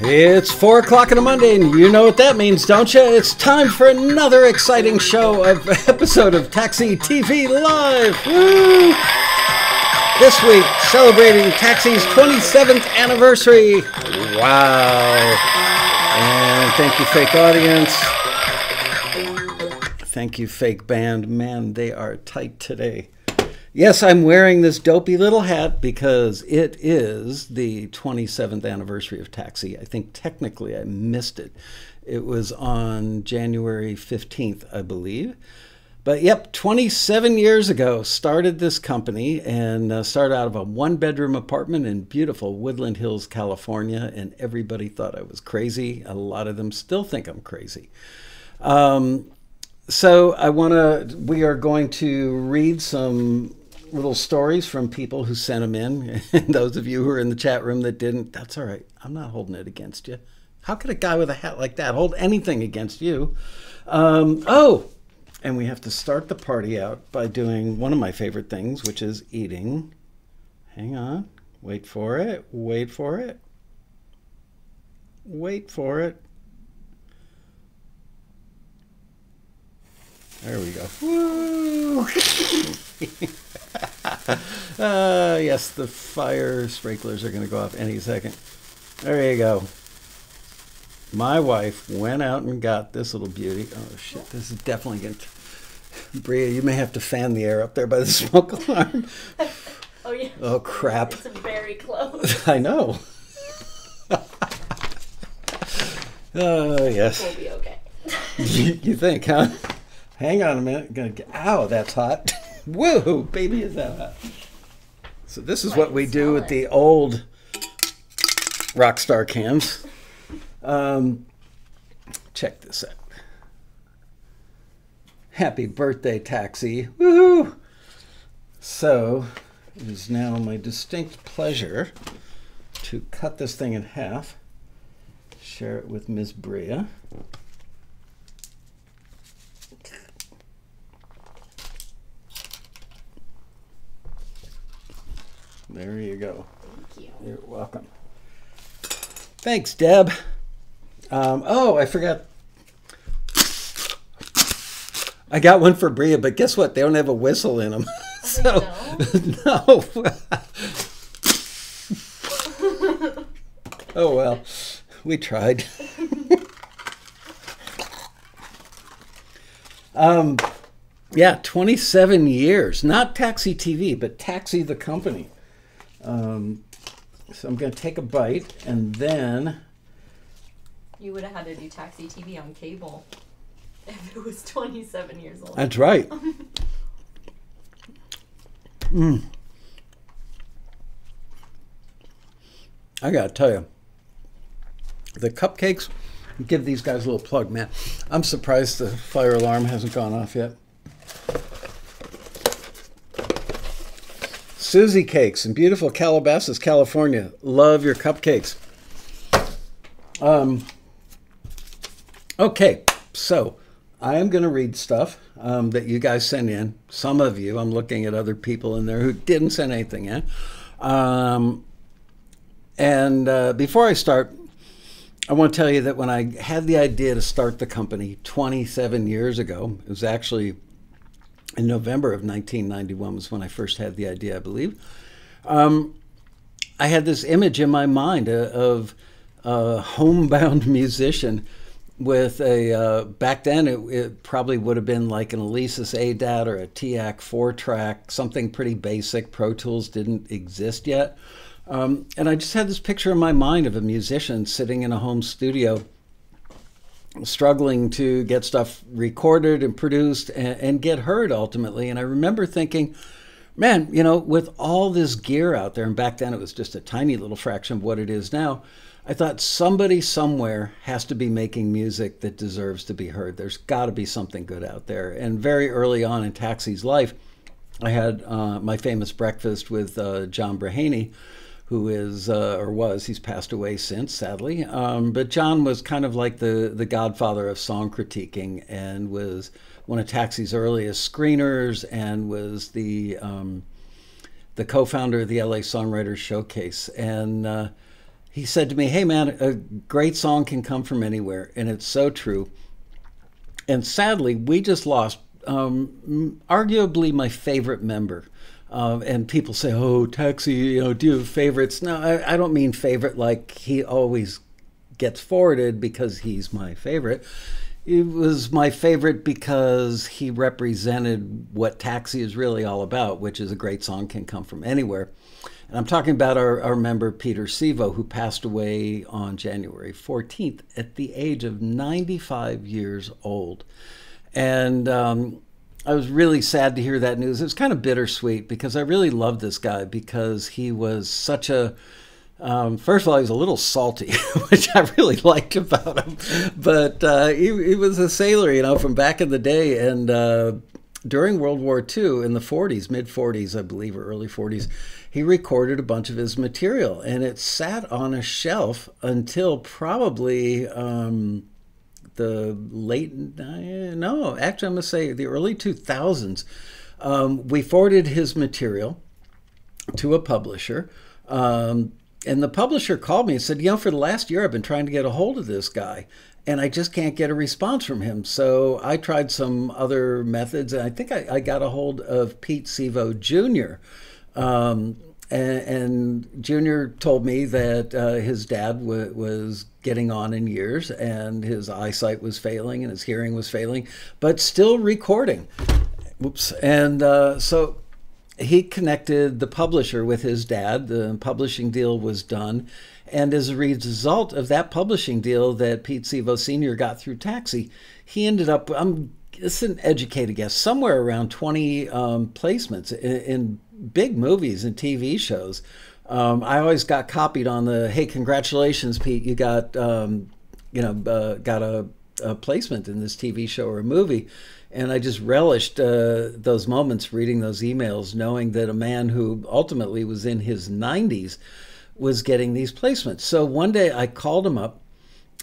It's 4 o'clock on a Monday, and you know what that means, don't you? It's time for another exciting episode of Taxi TV Live. Woo! This week, celebrating Taxi's 27th anniversary. Wow. And thank you, fake audience. Thank you, fake band. Man, they are tight today. Yes, I'm wearing this dopey little hat because it is the 27th anniversary of Taxi. I think technically I missed it. It was on January 15th, I believe. But yep, 27 years ago, started this company and started out of a one-bedroom apartment in beautiful Woodland Hills, California, and everybody thought I was crazy. A lot of them still think I'm crazy. So we are going to read some little stories from people who sent them in. And those of you who are in the chat room that didn't, that's all right. I'm not holding it against you. How could a guy with a hat like that hold anything against you? And we have to start the party out by doing one of my favorite things, which is eating. Hang on. Wait for it. Wait for it. Wait for it. There we go. Woo! Yes, the fire sprinklers are going to go off any second. There you go. My wife went out and got this little beauty. Oh, shit. This is definitely going to... Bria, you may have to fan the air up there by the smoke alarm. Oh, yeah. Oh, crap. It's very close. I know. Oh, yes. We'll be okay. You think, huh? Hang on a minute. Ow, that's hot. Woo, baby, is that hot. So this is what we do with the old Rockstar cans. Check this out. Happy birthday, Taxi. Woohoo! So it is now my distinct pleasure to cut this thing in half, share it with Miss Bria. There you go. Thank you. You're welcome. Thanks, Deb. I forgot. I got one for Bria, but guess what? They don't have a whistle in them. So, no. Oh, well, we tried. Yeah, 27 years. Not Taxi TV, but Taxi the company. So I'm going to take a bite, and then... You would have had to do Taxi TV on cable if it was 27 years old. That's right. I got to tell you, the cupcakes, give these guys a little plug, man. I'm surprised the fire alarm hasn't gone off yet. Susie Cakes in beautiful Calabasas, California. Love your cupcakes. Okay, so I am going to read stuff that you guys sent in. Some of you, I'm looking at other people in there who didn't send anything in. Before I start, I want to tell you that when I had the idea to start the company 27 years ago, it was actually in November of 1991 was when I first had the idea, I believe. I had this image in my mind of a homebound musician with a, back then it probably would have been like an Alesis ADAT or a TIAC 4-track, something pretty basic. Pro Tools didn't exist yet. And I just had this picture in my mind of a musician sitting in a home studio struggling to get stuff recorded and produced and get heard ultimately. And I remember thinking, man, you know, with all this gear out there, and back then it was just a tiny little fraction of what it is now, I thought somebody somewhere has to be making music that deserves to be heard. There's got to be something good out there. And very early on in Taxi's life, I had my famous breakfast with John Brahaney, who is, or was, he's passed away since, sadly. But John was kind of like the godfather of song critiquing and was one of Taxi's earliest screeners and was the co-founder of the LA Songwriters Showcase. And he said to me, "Hey man, a great song can come from anywhere," and it's so true. And sadly, we just lost arguably my favorite member. And people say, "Oh, Taxi, do you have favorites?" No, I don't mean favorite like he always gets forwarded because he's my favorite. It was my favorite because he represented what Taxi is really all about, which is a great song can come from anywhere. And I'm talking about our member, Peter Sevo, who passed away on January 14th at the age of 95 years old. And I was really sad to hear that news. It was kind of bittersweet because I really loved this guy because he was such a, first of all, he was a little salty, which I really liked about him. But he was a sailor, from back in the day. And during World War II, in the 40s, mid-40s, I believe, or early 40s, he recorded a bunch of his material. And it sat on a shelf until probably the late, no, actually, I'm going to say the early 2000s. We forwarded his material to a publisher. And the publisher called me and said, for the last year, I've been trying to get a hold of this guy, and I just can't get a response from him. So I tried some other methods, and I think I got a hold of Pete Sevo Jr. And Junior told me that his dad was getting on in years, and his eyesight was failing, and his hearing was failing, but still recording. Oops. And so he connected the publisher with his dad. The publishing deal was done. And as a result of that publishing deal that Pete Sevo Sr. got through Taxi, he ended up, it's an educated guess, somewhere around 20 placements in big movies and TV shows. I always got copied on the, "Hey, congratulations, Pete, you got, got a placement in this TV show or a movie." And I just relished those moments reading those emails, knowing that a man who ultimately was in his 90s was getting these placements. So one day I called him up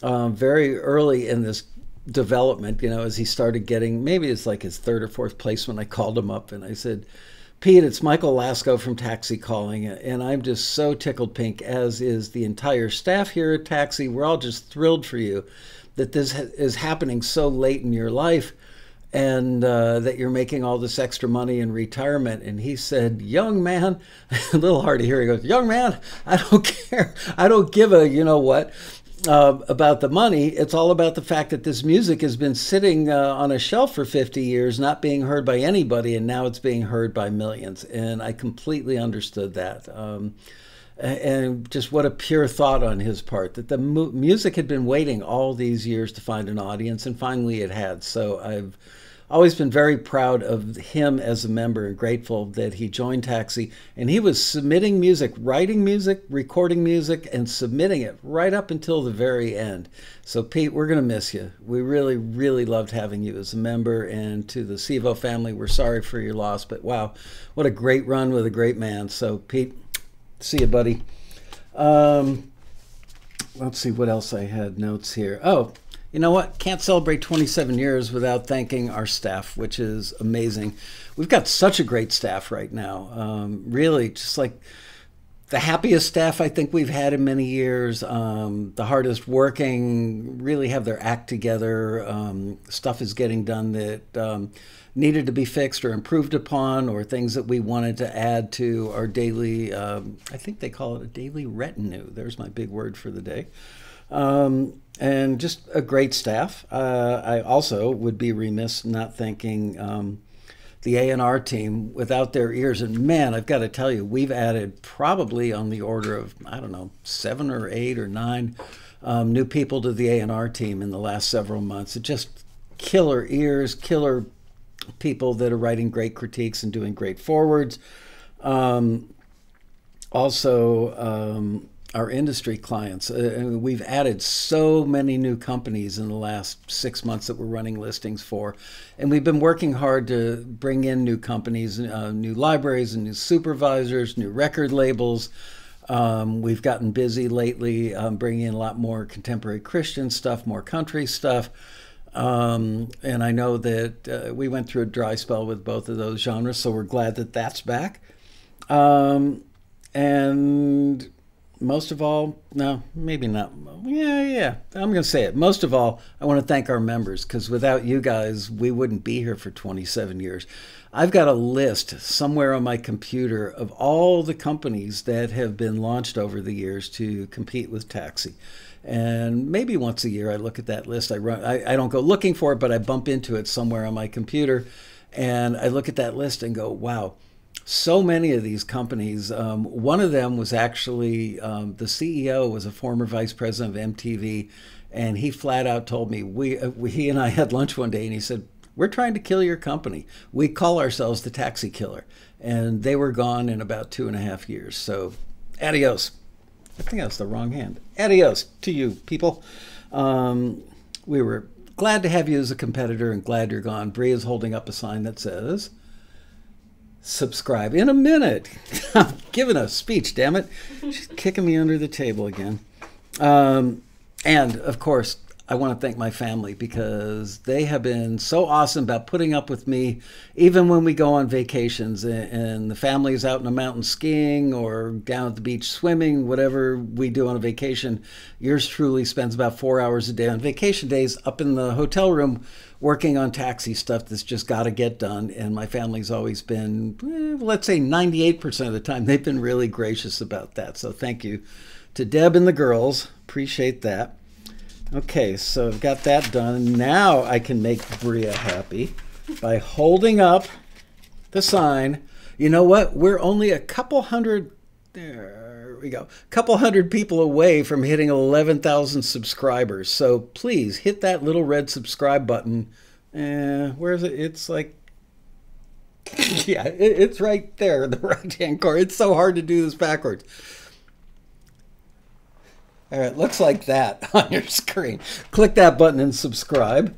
very early in this development, as he started getting, maybe it's like his third or fourth placement. I called him up and I said, "Pete, it's Michael Laskow from Taxi calling," and I'm just so tickled pink, as is the entire staff here at Taxi. We're all just thrilled for you that this is happening so late in your life, and that you're making all this extra money in retirement. And he said, "Young man," a little hard to hear, he goes, "Young man, I don't care. I don't give a what about the money. It's all about the fact that this music has been sitting on a shelf for 50 years, not being heard by anybody, and now it's being heard by millions." And I completely understood that. And just what a pure thought on his part, that the music had been waiting all these years to find an audience, and finally it had. So I've always been very proud of him as a member and grateful that he joined Taxi. And he was submitting music, writing music, recording music, and submitting it right up until the very end. So Pete, we're going to miss you. We really, really loved having you as a member. And to the Sevo family, we're sorry for your loss. But wow, what a great run with a great man. So Pete, see you, buddy. Let's see what else I had notes here. Oh, you know what? Can't celebrate 27 years without thanking our staff, which is amazing. We've got such a great staff right now. Really, just like the happiest staff I think we've had in many years. The hardest working, really have their act together. Stuff is getting done that needed to be fixed or improved upon, or things that we wanted to add to our daily, I think they call it a daily retinue. There's my big word for the day. And just a great staff. I also would be remiss not thanking the A&R team. Without their ears. And man, I've got to tell you, we've added probably on the order of, 7 or 8 or 9 new people to the A&R team in the last several months. It just killer ears, killer people that are writing great critiques and doing great forwards. Also, our industry clients. We've added so many new companies in the last 6 months that we're running listings for. And we've been working hard to bring in new companies, new libraries and new supervisors, new record labels. We've gotten busy lately bringing in a lot more contemporary Christian stuff, more country stuff. And I know that we went through a dry spell with both of those genres, so we're glad that that's back. And most of all, no, maybe not. Yeah, I'm going to say it. Most of all, I want to thank our members, because without you guys, we wouldn't be here for 27 years. I've got a list somewhere on my computer of all the companies that have been launched over the years to compete with Taxi. And maybe once a year I look at that list. I don't go looking for it, but I bump into it somewhere on my computer. And I look at that list and go, wow, so many of these companies. One of them was actually, the CEO was a former vice president of MTV. And he flat out told me, he and I had lunch one day, and he said, we're trying to kill your company. We call ourselves the Taxi Killer. And they were gone in about 2.5 years. So adios. I think that's the wrong hand. Adios to you, people. We were glad to have you as a competitor and glad you're gone. Bree is holding up a sign that says, subscribe in a minute. I'm giving a speech, damn it. She's kicking me under the table again. And, of course, I want to thank my family, because they have been so awesome about putting up with me, even when we go on vacations and the family is out in the mountains skiing or down at the beach swimming, whatever we do on a vacation. Yours truly spends about 4 hours a day on vacation days up in the hotel room working on Taxi stuff that's just got to get done. And my family's always been, let's say 98% of the time, they've been really gracious about that. So thank you to Deb and the girls. Appreciate that. Okay, so I've got that done. Now I can make Bria happy by holding up the sign. You know what? We're only a couple hundred, there we go, couple hundred people away from hitting 11,000 subscribers. So please hit that little red subscribe button. Where is it? It's like, yeah, it's right there in the right-hand corner. It's so hard to do this backwards. All right, looks like that on your screen. Click that button and subscribe.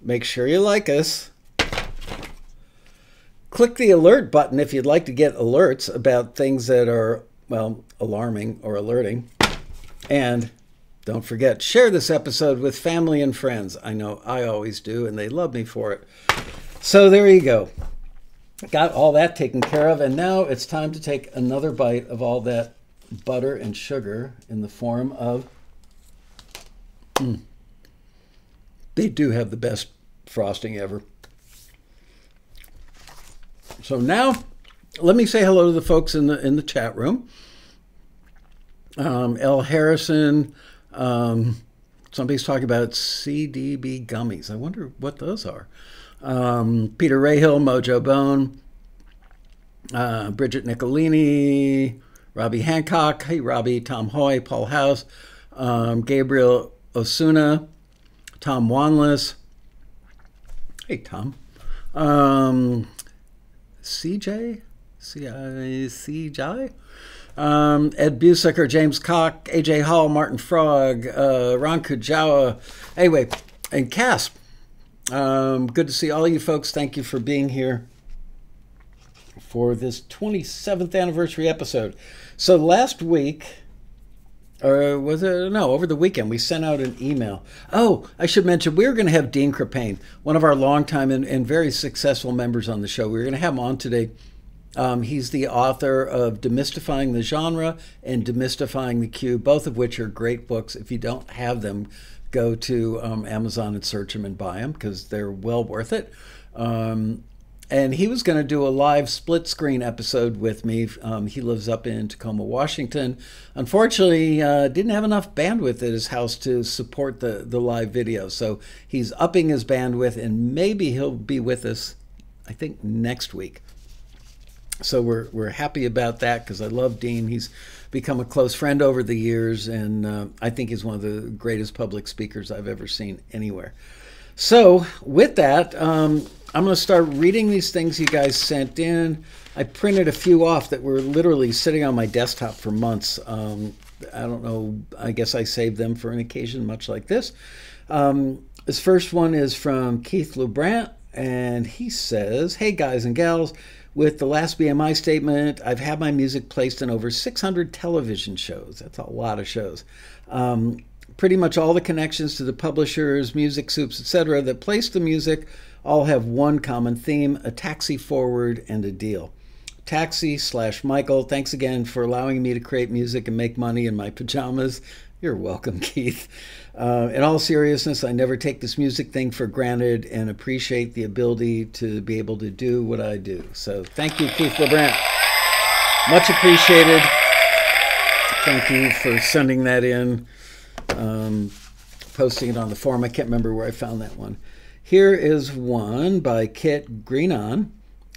Make sure you like us. Click the alert button if you'd like to get alerts about things that are, well, alarming or alerting. And don't forget, share this episode with family and friends. I know I always do, and they love me for it. So there you go. Got all that taken care of, and now it's time to take another bite of all that butter and sugar in the form of, they do have the best frosting ever. So now let me say hello to the folks in the chat room. L. Harrison, somebody's talking about CDB gummies. I wonder what those are. Peter Rahill, Mojo Bone, Bridget Nicolini, Robbie Hancock, hey Robbie, Tom Hoy, Paul House, Gabriel Osuna, Tom Wanless, hey Tom, CJ, Ed Busicker, James Cock, AJ Hall, Martin Frog, Ron Kujawa, anyway, and Cass. Good to see all you folks. Thank you for being here for this 27th anniversary episode. So last week, or was it? No, over the weekend, we sent out an email. Oh, I should mention, we were going to have Dean Crepane, one of our longtime and very successful members on the show. We were going to have him on today. He's the author of Demystifying the Genre and Demystifying the Cue, both of which are great books. If you don't have them, go to Amazon and search them and buy them, because they're well worth it. And he was going to do a live split screen episode with me. He lives up in Tacoma, Washington. Unfortunately, didn't have enough bandwidth at his house to support the live video. So he's upping his bandwidth, and maybe he'll be with us, I think, next week. So we're happy about that, because I love Dean. He's become a close friend over the years, and I think he's one of the greatest public speakers I've ever seen anywhere. So with that, I'm going to start reading these things you guys sent in. I printed a few off that were literally sitting on my desktop for months. I don't know, I guess I saved them for an occasion much like this. This first one is from Keith LeBrant, and he says, hey guys and gals, with the last BMI statement, I've had my music placed in over 600 television shows. That's a lot of shows. Pretty much all the connections to the publishers, music soups, etc. that place the music all have one common theme, a taxi forward and a deal. Taxi/Michael, thanks again for allowing me to create music and make money in my pajamas. You're welcome, Keith. In all seriousness, I never take this music thing for granted and appreciate the ability to be able to do what I do. So thank you, Keith LeBrant. Much appreciated. Thank you for sending that in, posting it on the forum. I can't remember where I found that one. Here is one by Kit Greenon.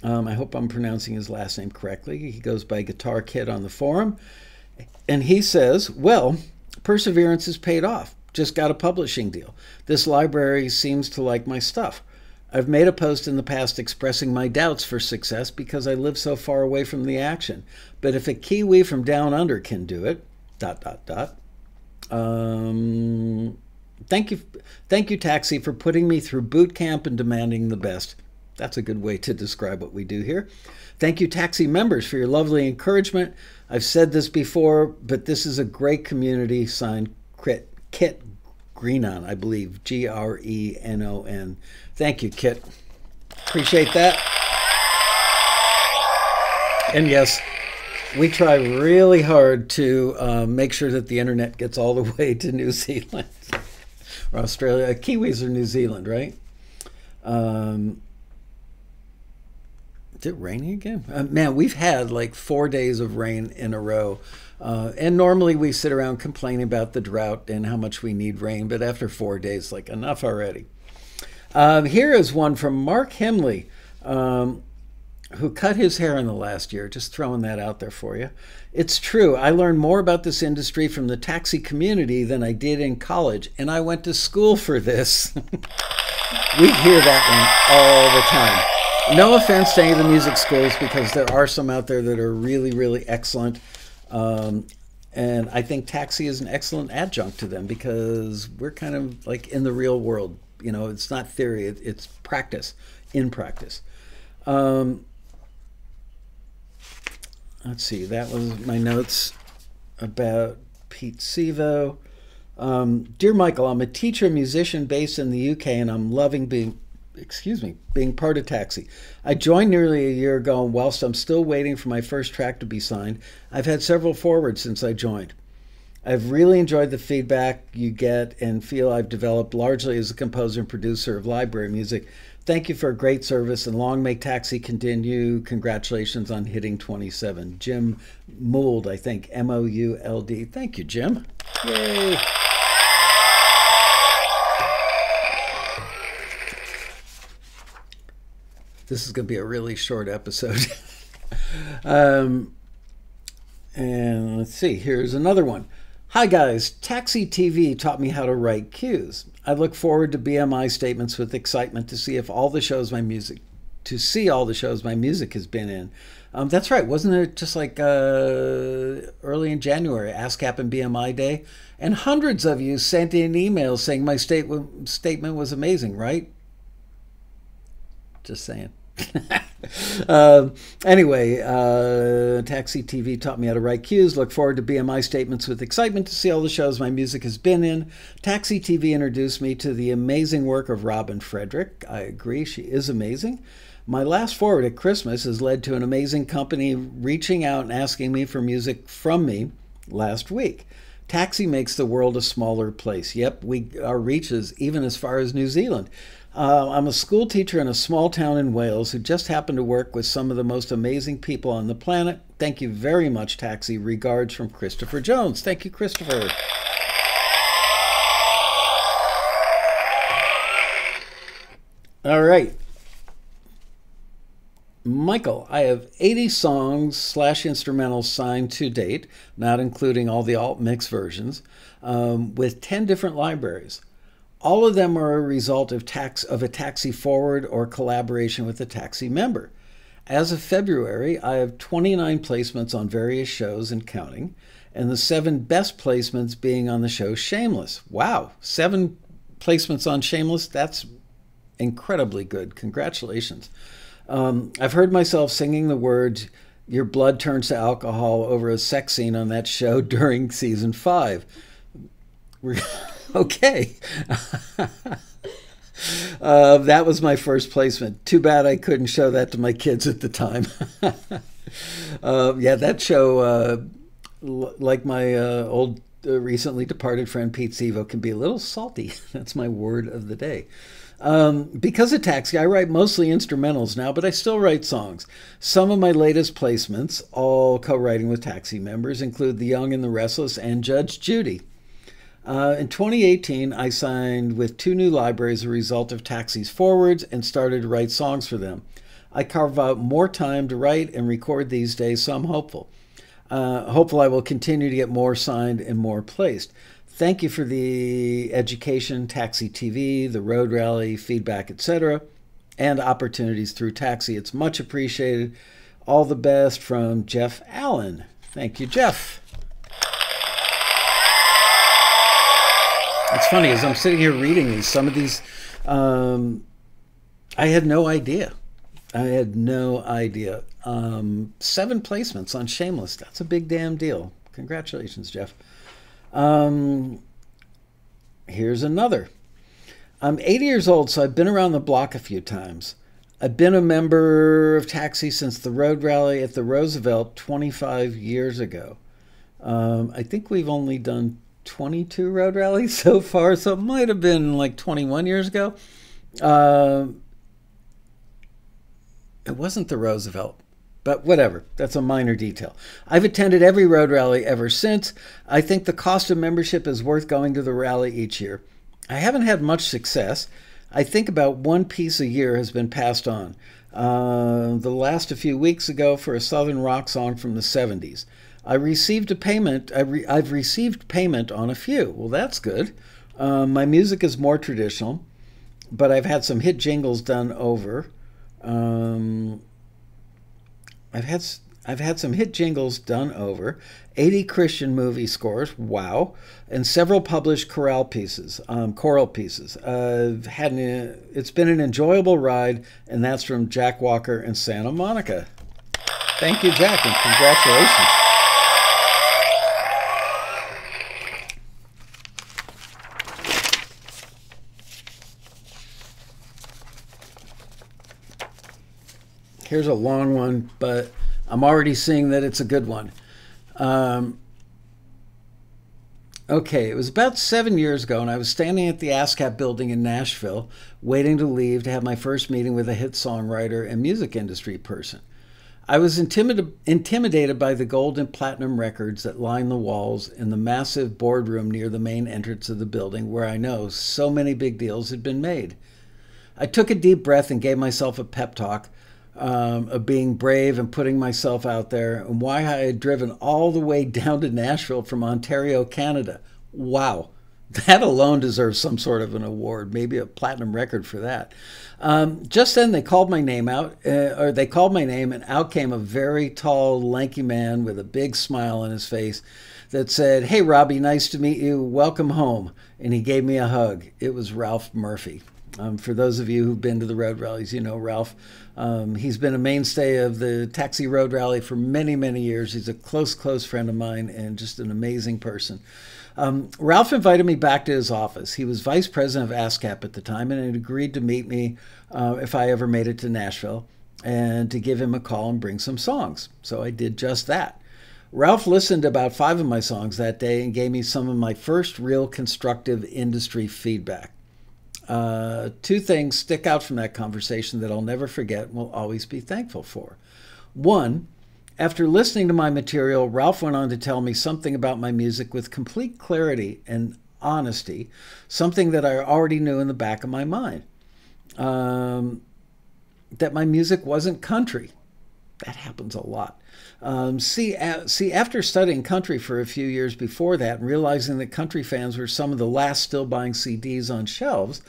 I hope I'm pronouncing his last name correctly. He goes by Guitar Kid on the forum. And he says, well, perseverance has paid off. Just got a publishing deal. This library seems to like my stuff. I've made a post in the past expressing my doubts for success because I live so far away from the action. But if a Kiwi from down under can do it, ... Thank you, Taxi, for putting me through boot camp and demanding the best. That's a good way to describe what we do here. Thank you, Taxi members, for your lovely encouragement. I've said this before, but this is a great community. Signed, Kit Greenon, I believe, Grenon. Thank you, Kit. Appreciate that. And yes, we try really hard to make sure that the internet gets all the way to New Zealand or Australia. Kiwis are New Zealand, right? Is it raining again? Man, we've had like 4 days of rain in a row. And normally we sit around complaining about the drought and how much we need rain. But after 4 days, like enough already. Here is one from Mark Hemley, who cut his hair in the last year. Just throwing that out there for you. It's true. I learned more about this industry from the taxi community than I did in college. And I went to school for this. We hear that one all the time. No offense to any of the music schools, because there are some out there that are really, really excellent. And I think taxi is an excellent adjunct to them because we're kind of like in the real world. You know, it's not theory, it's practice, in practice. Let's see, that was my notes about Pete Sevo. Dear Michael, I'm a teacher, musician based in the UK, and I'm loving being part of Taxi. I joined nearly a year ago, and whilst I'm still waiting for my first track to be signed, I've had several forwards since I joined. I've really enjoyed the feedback you get and feel I've developed largely as a composer and producer of library music. Thank you for a great service, and long may Taxi continue. Congratulations on hitting 27. Jim Mould, I think, M-O-U-L-D. Thank you, Jim. Yay. This is going to be a really short episode. And let's see, here's another one. Hi guys, Taxi TV taught me how to write cues. I look forward to BMI statements with excitement to see all the shows my music has been in. That's right, wasn't it just like early in January, ASCAP and BMI Day? And hundreds of you sent in emails saying my statement was amazing, right? Just saying. Anyway, Taxi TV taught me how to write cues. Look forward to BMI statements with excitement to see all the shows my music has been in. Taxi TV introduced me to the amazing work of Robin Frederick. I agree, she is amazing. My last forward at Christmas has led to an amazing company reaching out and asking me for music from me last week. Taxi makes the world a smaller place. Yep, our reach is even as far as New Zealand. I'm a school teacher in a small town in Wales who just happened to work with some of the most amazing people on the planet. Thank you very much, Taxi. Regards from Christopher Jones. Thank you, Christopher. All right. Michael, I have 80 songs / instrumentals signed to date, not including all the alt mix versions, with 10 different libraries. All of them are a result of a Taxi forward or collaboration with a Taxi member. As of February, I have 29 placements on various shows and counting, and the 7 best placements being on the show Shameless. Wow, 7 placements on Shameless? That's incredibly good. Congratulations. I've heard myself singing the words, "Your blood turns to alcohol" over a sex scene on that show during season 5. Okay. That was my first placement. Too bad I couldn't show that to my kids at the time. Yeah, that show, like my old recently departed friend Pete Sevo, can be a little salty. That's my word of the day. Because of Taxi, I write mostly instrumentals now, but I still write songs. Some of my latest placements, all co-writing with Taxi members, include The Young and the Restless and Judge Judy. In 2018, I signed with two new libraries as a result of Taxi's forwards and started to write songs for them. I carve out more time to write and record these days, so I'm hopeful. Hopeful I will continue to get more signed and more placed. Thank you for the education, Taxi TV, the road rally, feedback, etc., and opportunities through Taxi. It's much appreciated. All the best from Jeff Allen. Thank you, Jeff. It's funny, as I'm sitting here reading these, some of these, I had no idea. I had no idea. 7 placements on Shameless. That's a big damn deal. Congratulations, Jeff. Here's another. I'm 80 years old, so I've been around the block a few times. I've been a member of Taxi since the road rally at the Roosevelt 25 years ago. I think we've only done 22 road rallies so far, so it might have been like 21 years ago. It wasn't the Roosevelt, but whatever. That's a minor detail. I've attended every road rally ever since. I think the cost of membership is worth going to the rally each year. I haven't had much success. I think about one piece a year has been passed on. The last a few weeks ago for a Southern rock song from the 70s. I've received payment on a few. Well, that's good. My music is more traditional, but I've had some hit jingles done over. I've had some hit jingles done over, 80 Christian movie scores, wow, and several published choral pieces. It's been an enjoyable ride, and that's from Jack Walker in Santa Monica. Thank you, Jack, and congratulations. Here's a long one, but I'm already seeing that it's a good one. Okay, it was about 7 years ago, and I was standing at the ASCAP building in Nashville, waiting to leave to have my first meeting with a hit songwriter and music industry person. I was intimidated by the gold and platinum records that lined the walls in the massive boardroom near the main entrance of the building, where I know so many big deals had been made. I took a deep breath and gave myself a pep talk of being brave and putting myself out there, and why I had driven all the way down to Nashville from Ontario, Canada. Wow, that alone deserves some sort of an award, maybe a platinum record for that. Just then they called my name out, and out came a very tall, lanky man with a big smile on his face that said, "Hey, Robbie, nice to meet you. Welcome home." And he gave me a hug. It was Ralph Murphy. For those of you who've been to the road rallies, you know Ralph. He's been a mainstay of the Taxi Road Rally for many, many years. He's a close friend of mine and just an amazing person. Ralph invited me back to his office. He was vice president of ASCAP at the time and had agreed to meet me if I ever made it to Nashville and to give him a call and bring some songs. So I did just that. Ralph listened to about 5 of my songs that day and gave me some of my first real constructive industry feedback. 2 things stick out from that conversation that I'll never forget and will always be thankful for. 1, after listening to my material, Ralph went on to tell me something about my music with complete clarity and honesty, something that I already knew in the back of my mind, that my music wasn't country. That happens a lot. After studying country for a few years before that and realizing that country fans were some of the last still buying CDs on shelves,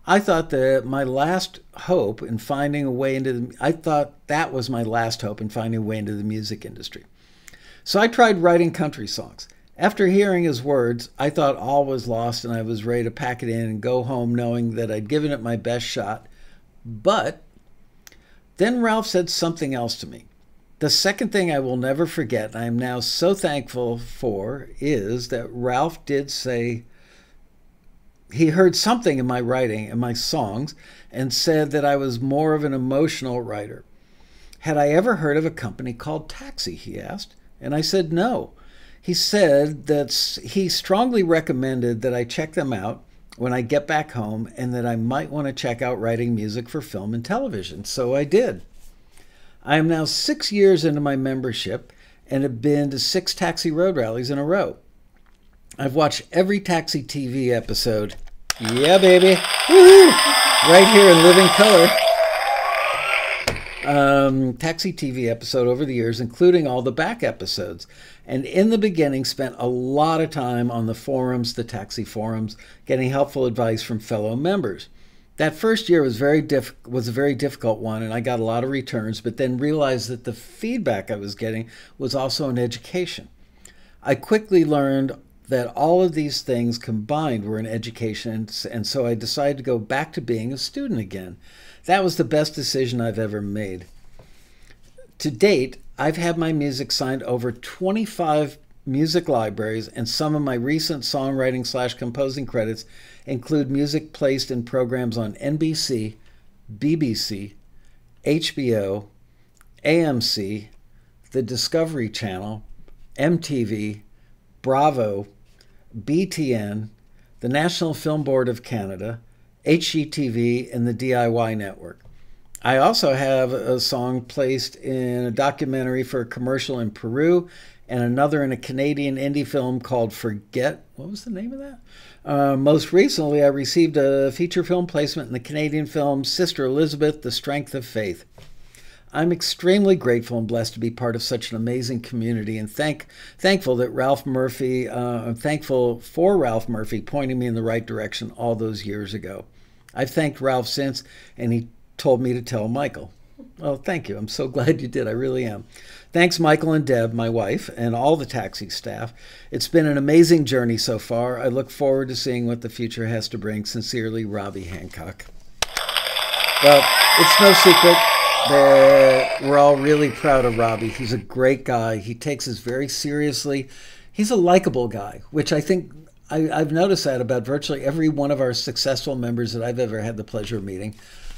I thought that my last hope in finding a way into that was my last hope in finding a way into the music industry. So I tried writing country songs. After hearing his words, I thought all was lost and I was ready to pack it in and go home knowing that I'd given it my best shot. But then Ralph said something else to me. The second thing I will never forget, and I am now so thankful for, is that Ralph did say he heard something in my writing and my songs and said that I was more of an emotional writer. Had I ever heard of a company called Taxi, he asked. And I said no. He said that he strongly recommended that I check them out when I get back home and that I might want to check out writing music for film and television. So I did. I am now 6 years into my membership and have been to 6 Taxi Road rallies in a row. I've watched every Taxi TV episode. Yeah, baby. Woo-hoo! Right here in living color. Taxi TV episode over the years, including all the back episodes. And in the beginning, spent a lot of time on the forums, the Taxi forums, getting helpful advice from fellow members. That first year was a very difficult one, and I got a lot of returns, but then realized that the feedback I was getting was also an education. I quickly learned that all of these things combined were an education, and so I decided to go back to being a student again. That was the best decision I've ever made. To date, I've had my music signed over 25 music libraries, and some of my recent songwriting/composing credits include music placed in programs on NBC, BBC, HBO, AMC, the Discovery Channel, MTV, Bravo, BTN, the National Film Board of Canada, HGTV, and the DIY Network. I also have a song placed in a documentary for a commercial in Peru and another in a Canadian indie film called Forget. What was the name of that? Most recently, I received a feature film placement in the Canadian film Sister Elizabeth, The Strength of Faith. I'm extremely grateful and blessed to be part of such an amazing community, and thankful that I'm thankful for Ralph Murphy pointing me in the right direction all those years ago. I've thanked Ralph since, and he told me to tell Michael. Well, thank you. I'm so glad you did. I really am. Thanks, Michael and Deb, my wife, and all the Taxi staff. It's been an amazing journey so far. I look forward to seeing what the future has to bring. Sincerely, Robbie Hancock. Well, it's no secret that we're all really proud of Robbie. He's a great guy. He takes us very seriously. He's a likable guy, which I think I've noticed that about virtually every one of our successful members that I've ever had the pleasure of meeting.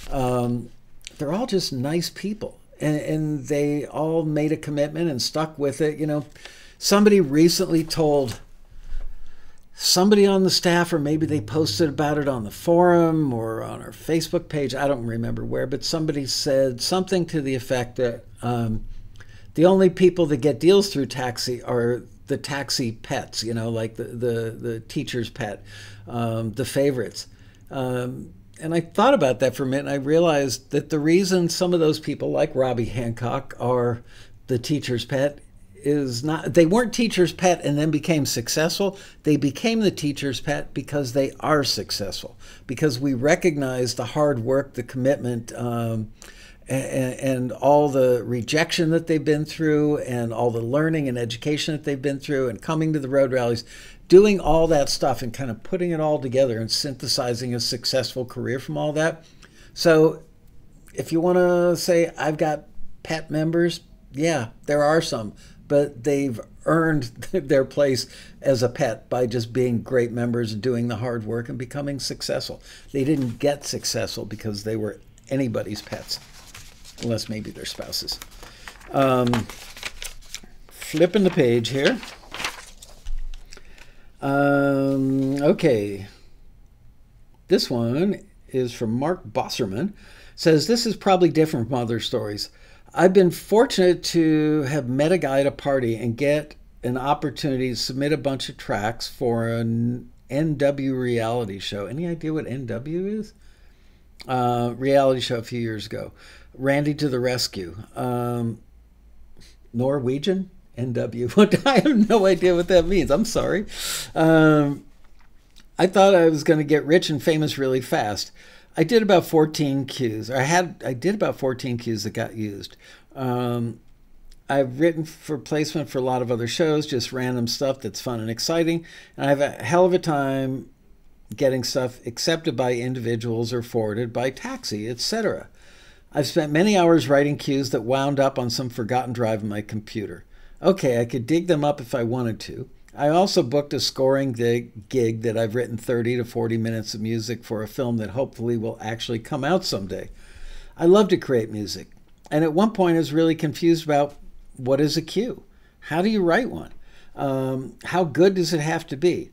They're all just nice people, and they all made a commitment and stuck with it. You know, somebody recently told somebody on the staff, or maybe they posted about it on the forum or on our Facebook page, I don't remember where, but somebody said something to the effect that the only people that get deals through Taxi are the Taxi pets, you know, like the teacher's pet, the favorites. And I thought about that for a minute, and I realized that the reason some of those people, like Robbie Hancock, are the teacher's pet is not, they weren't teacher's pet and then became successful. They became the teacher's pet because they are successful, because we recognize the hard work, the commitment, and all the rejection that they've been through, and all the learning and education that they've been through, and coming to the road rallies, doing all that stuff and kind of putting it all together and synthesizing a successful career from all that. So if you want to say I've got pet members, yeah, there are some, but they've earned their place as a pet by just being great members and doing the hard work and becoming successful. They didn't get successful because they were anybody's pets, unless maybe their spouses. Flipping the page here. Okay. This one is from Mark Bosserman. Says, this is probably different from other stories. I've been fortunate to have met a guy at a party and get an opportunity to submit a bunch of tracks for an NW reality show. Any idea what NW is? Reality show a few years ago. Randy to the rescue. Norwegian? NW. I have no idea what that means. I'm sorry. I thought I was going to get rich and famous really fast. I did about 14 cues. I did about 14 cues that got used. I've written for placement for a lot of other shows, just random stuff that's fun and exciting. And I have a hell of a time getting stuff accepted by individuals or forwarded by Taxi, etc. I've spent many hours writing cues that wound up on some forgotten drive in my computer. Okay, I could dig them up if I wanted to. I also booked a scoring gig that I've written 30 to 40 minutes of music for a film that hopefully will actually come out someday. I love to create music. And at one point, I was really confused about what is a cue? How do you write one? How good does it have to be?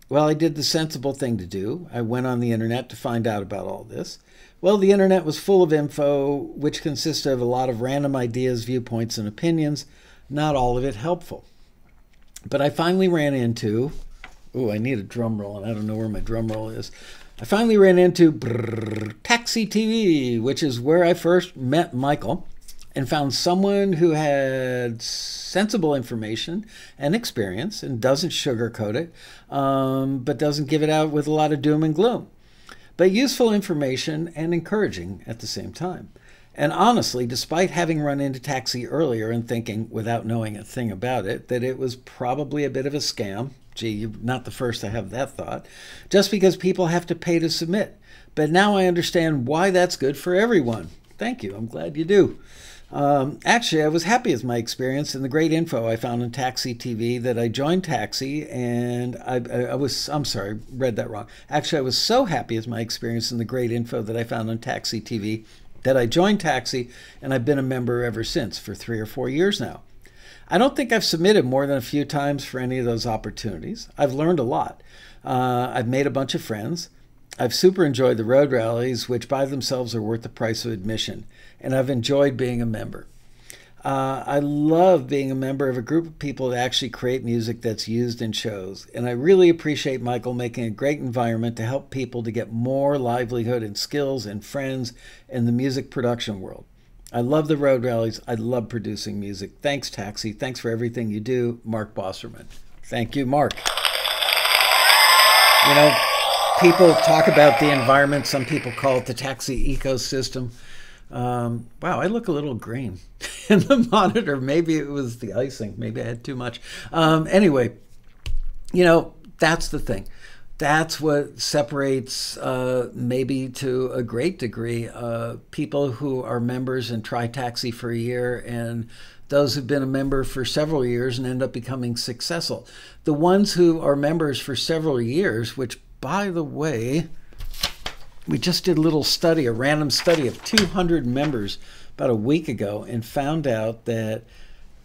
Well, I did the sensible thing to do. I went on the internet to find out about all this. Well, the internet was full of info, which consisted of a lot of random ideas, viewpoints, and opinions, not all of it helpful. But I finally ran into, I need a drum roll, and I don't know where my drum roll is. I finally ran into Taxi TV, which is where I first met Michael, and found someone who had sensible information and experience and doesn't sugarcoat it, but doesn't give it out with a lot of doom and gloom, but useful information and encouraging at the same time. And honestly, despite having run into Taxi earlier and thinking, without knowing a thing about it, that it was probably a bit of a scam, gee, you're not the first to have that thought, just because people have to pay to submit. But now I understand why that's good for everyone. Thank you. I'm glad you do. Actually, I was happy with my experience and the great info I found in Taxi TV that I joined Taxi, and I'm sorry, read that wrong. Actually, I was so happy with my experience and the great info that I found on Taxi TV that I joined Taxi, and I've been a member ever since for 3 or 4 years now. I don't think I've submitted more than a few times for any of those opportunities. I've learned a lot. I've made a bunch of friends. I've super enjoyed the road rallies, which by themselves are worth the price of admission, and I've enjoyed being a member. I love being a member of a group of people that actually create music that's used in shows, and I really appreciate Michael making a great environment to help people to get more livelihood and skills and friends in the music production world. I love the road rallies. I love producing music. Thanks, Taxi. Thanks for everything you do, Mark Bosserman. Thank you, Mark. You know, people talk about the environment. Some people call it the Taxi ecosystem. Wow, I look a little green in the monitor. Maybe it was the icing. Maybe I had too much. Anyway, you know, that's the thing. That's what separates, maybe to a great degree, people who are members and try Taxi for a year and those who've been a member for several years and end up becoming successful. The ones who are members for several years, which, by the way, we just did a little study, a random study of 200 members about a week ago, and found out that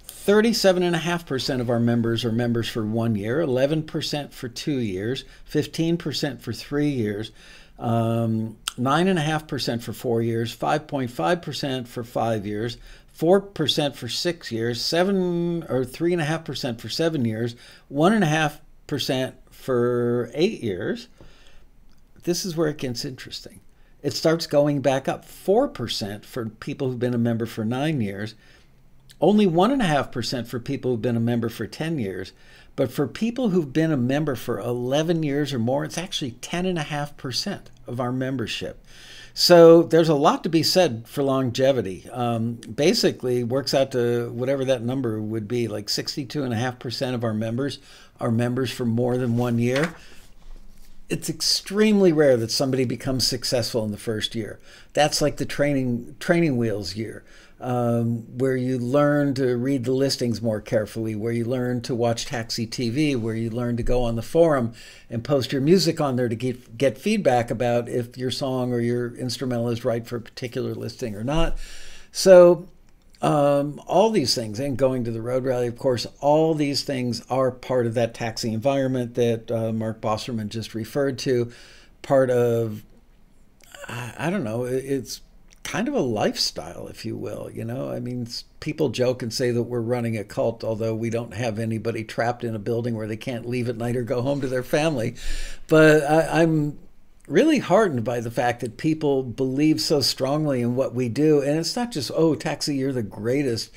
37.5% of our members are members for 1 year, 11% for 2 years, 15% for 3 years, 9.5% for 4 years, 5.5% for 5 years, 4% for 6 years, 3.5% for 7 years, 1.5% for 8 years. This is where it gets interesting. It starts going back up. 4% for people who've been a member for 9 years, only 1.5% for people who've been a member for 10 years. But for people who've been a member for 11 years or more, it's actually 10.5% of our membership. So there's a lot to be said for longevity. Basically, works out to whatever that number would be, like 62.5% of our members are members for more than 1 year. It's extremely rare that somebody becomes successful in the first year. That's like the training wheels year, where you learn to read the listings more carefully, where you learn to watch Taxi TV, where you learn to go on the forum and post your music on there to get feedback about if your song or your instrumental is right for a particular listing or not. So all these things, and going to the road rally, of course, all these things are part of that Taxi environment that Mark Bosserman just referred to. Part of, I don't know, it's kind of a lifestyle, if you will. You know, I mean, people joke and say that we're running a cult, although we don't have anybody trapped in a building where they can't leave at night or go home to their family. But I'm really heartened by the fact that people believe so strongly in what we do. And it's not just, oh, Taxi, you're the greatest.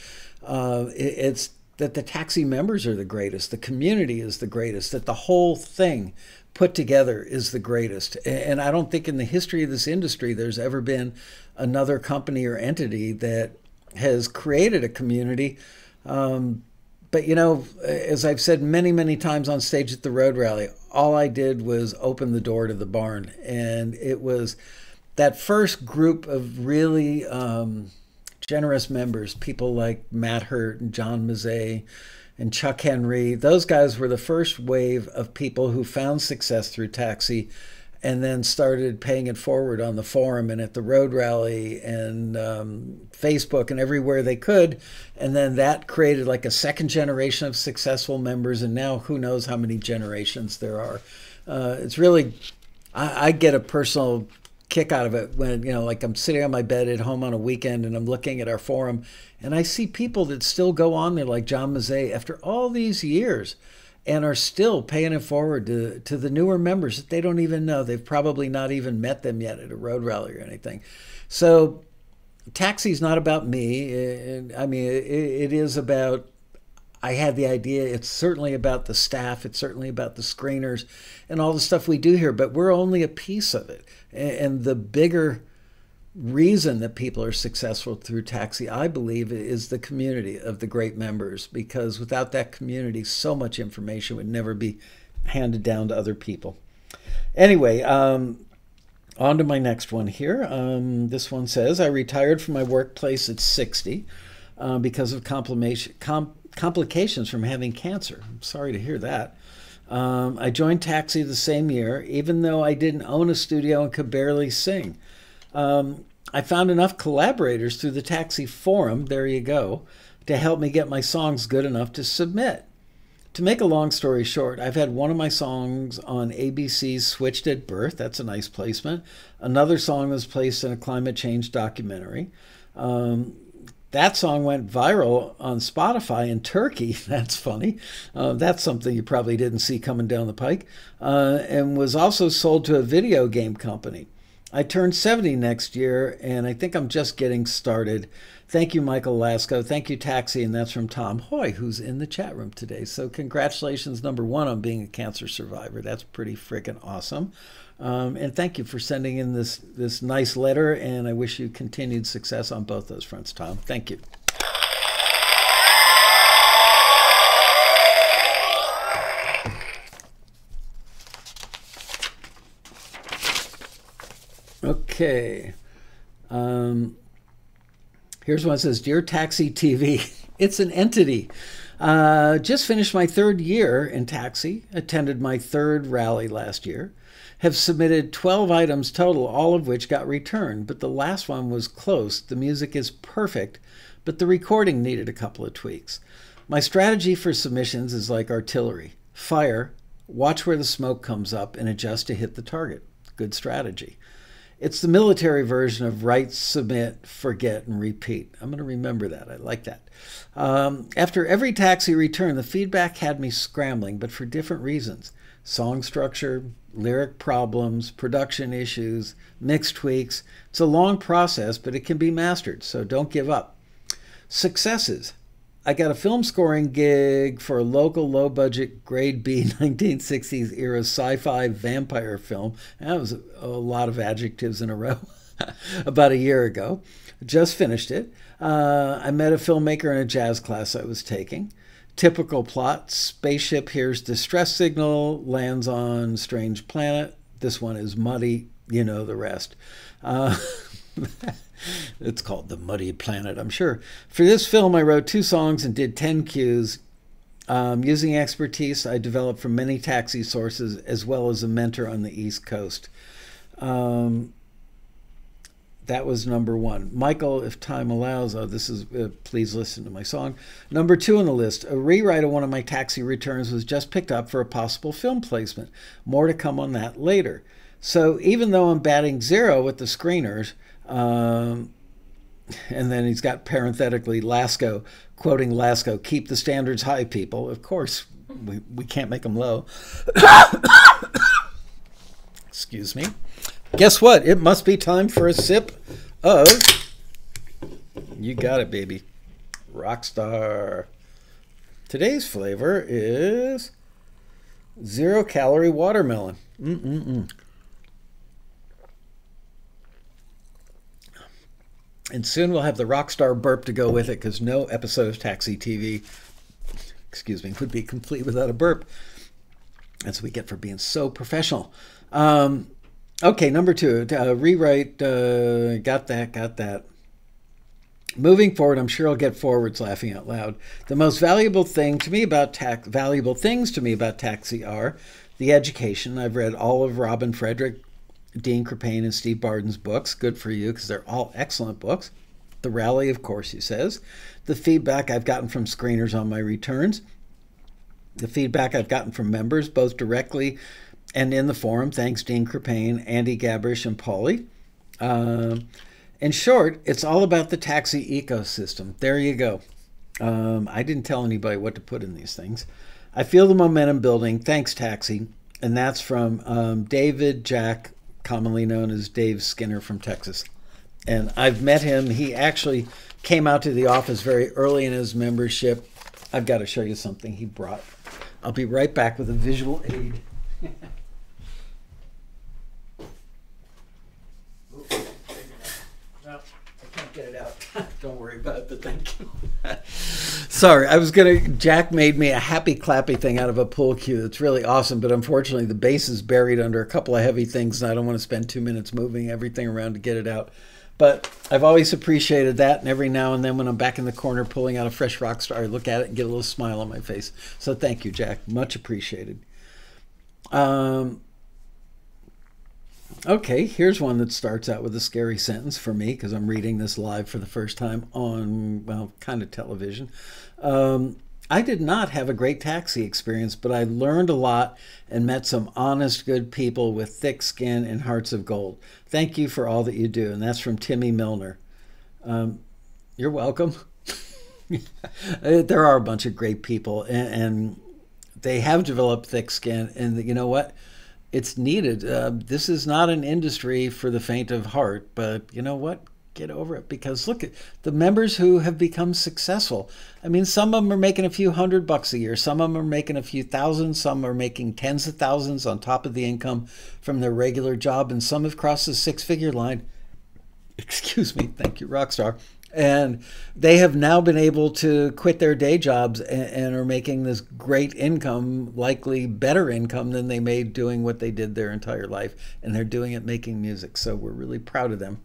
It's that the Taxi members are the greatest. The community is the greatest. That the whole thing put together is the greatest. And I don't think in the history of this industry there's ever been another company or entity that has created a community. But, you know, as I've said many, many times on stage at the road rally, all I did was open the door to the barn. And it was that first group of really generous members, people like Matt Hurt and John Mazzei and Chuck Henry. Those guys were the first wave of people who found success through Taxi and then started paying it forward on the forum and at the road rally and Facebook and everywhere they could. And then that created like a second generation of successful members. And now who knows how many generations there are. It's really, I get a personal kick out of it when, like I'm sitting on my bed at home on a weekend and I'm looking at our forum and I see people that still go on there like John Mazet after all these years and are still paying it forward to the newer members that they don't even know. They've probably not even met them yet at a road rally or anything. So Taxi's not about me. I mean, it is about, I had the idea, it's certainly about the staff, it's certainly about the screeners and all the stuff we do here, but we're only a piece of it. And the bigger reason that people are successful through Taxi, I believe, is the community of the great members, because without that community, so much information would never be handed down to other people. Anyway, on to my next one here. This one says, I retired from my workplace at 60 because of complications from having cancer. I'm sorry to hear that. I joined Taxi the same year, even though I didn't own a studio and could barely sing. I found enough collaborators through the Taxi forum, there you go, to help me get my songs good enough to submit. To make a long story short, I've had one of my songs on ABC's Switched at Birth. That's a nice placement. Another song was placed in a climate change documentary. That song went viral on Spotify in Turkey. That's funny. That's something you probably didn't see coming down the pike. And was also sold to a video game company. I turned 70 next year, and I think I'm just getting started. Thank you, Michael Laskow. Thank you, Taxi. And that's from Tom Hoy, who's in the chat room today. So congratulations, number one, on being a cancer survivor. That's pretty freaking awesome. And thank you for sending in this nice letter, and I wish you continued success on both those fronts, Tom. Thank you. Okay. Here's one that says, Dear Taxi TV, it's an entity. Just finished my third year in Taxi, attended my third rally last year, have submitted 12 items total, all of which got returned, but the last one was close. The music is perfect, but the recording needed a couple of tweaks. My strategy for submissions is like artillery. Fire, watch where the smoke comes up, and adjust to hit the target. Good strategy. It's the military version of write, submit, forget, and repeat. I'm going to remember that. I like that. After every Taxi return, the feedback had me scrambling, but for different reasons. Song structure, lyric problems, production issues, mix tweaks. It's a long process, but it can be mastered, so don't give up. Successes. I got a film scoring gig for a local low-budget grade B 1960s era sci-fi vampire film. That was a lot of adjectives in a row. About a year ago. Just finished it. I met a filmmaker in a jazz class I was taking. Typical plot, spaceship hears distress signal, lands on strange planet. This one is muddy, you know the rest. It's called The Muddy Planet, I'm sure. For this film, I wrote 2 songs and did 10 cues. Using expertise I developed from many Taxi sources, as well as a mentor on the East Coast. That was number 1. Michael, if time allows, this is please listen to my song. Number 2 on the list, a rewrite of one of my Taxi returns was just picked up for a possible film placement. More to come on that later. So even though I'm batting 0 with the screeners, and then he's got parenthetically Laskow, quoting Laskow, keep the standards high, people. Of course, we can't make them low. Excuse me. Guess what? It must be time for a sip of, you got it, baby, Rockstar. Today's flavor is 0-calorie watermelon. And soon we'll have the Rockstar burp to go with it, because no episode of Taxi TV, excuse me, would be complete without a burp. That's what we get for being so professional. Okay, number 2, rewrite, got that. Moving forward, I'm sure I'll get forwards laughing out loud. The most valuable things to me about Taxi are the education. I've read all of Robin Frederick, Dean Krippain and Steve Barden's books. Good for you, because they're all excellent books. The Rally, of course, he says. The feedback I've gotten from screeners on my returns. The feedback I've gotten from members, both directly and in the forum. Thanks, Dean Krippain, Andy Gabrish, and Paulie. In short, it's all about the taxi ecosystem. There you go. I didn't tell anybody what to put in these things. I feel the momentum building. Thanks, Taxi. And that's from David Jack, commonly known as Dave Skinner from Texas. And I've met him. He actually came out to the office very early in his membership. I've got to show you something he brought. I'll be right back with a visual aid. Well, I can't get it out. Don't worry about it, but thank you. Sorry, Jack made me a happy clappy thing out of a pool cue. It's really awesome, but unfortunately the base is buried under a couple of heavy things, and I don't want to spend 2 minutes moving everything around to get it out. But I've always appreciated that, and every now and then when I'm back in the corner pulling out a fresh Rockstar, I look at it and get a little smile on my face. So thank you, Jack. Much appreciated. Okay, here's one that starts out with a scary sentence for me, because I'm reading this live for the first time on, well, kind of television. I did not have a great taxi experience, but I learned a lot and met some honest, good people with thick skin and hearts of gold. Thank you for all that you do. And that's from Timmy Milner. You're welcome. There are a bunch of great people, and they have developed thick skin. And you know what? It's needed. This is not an industry for the faint of heart, but you know what? Get over it, because look at the members who have become successful. I mean, some of them are making a few $100 a year. Some of them are making a few thousand. Some are making tens of thousands on top of the income from their regular job. And some have crossed the six-figure line. Excuse me. Thank you, Rockstar. And they have now been able to quit their day jobs and are making this great income, likely better income than they made doing what they did their entire life. And they're doing it making music. So we're really proud of them.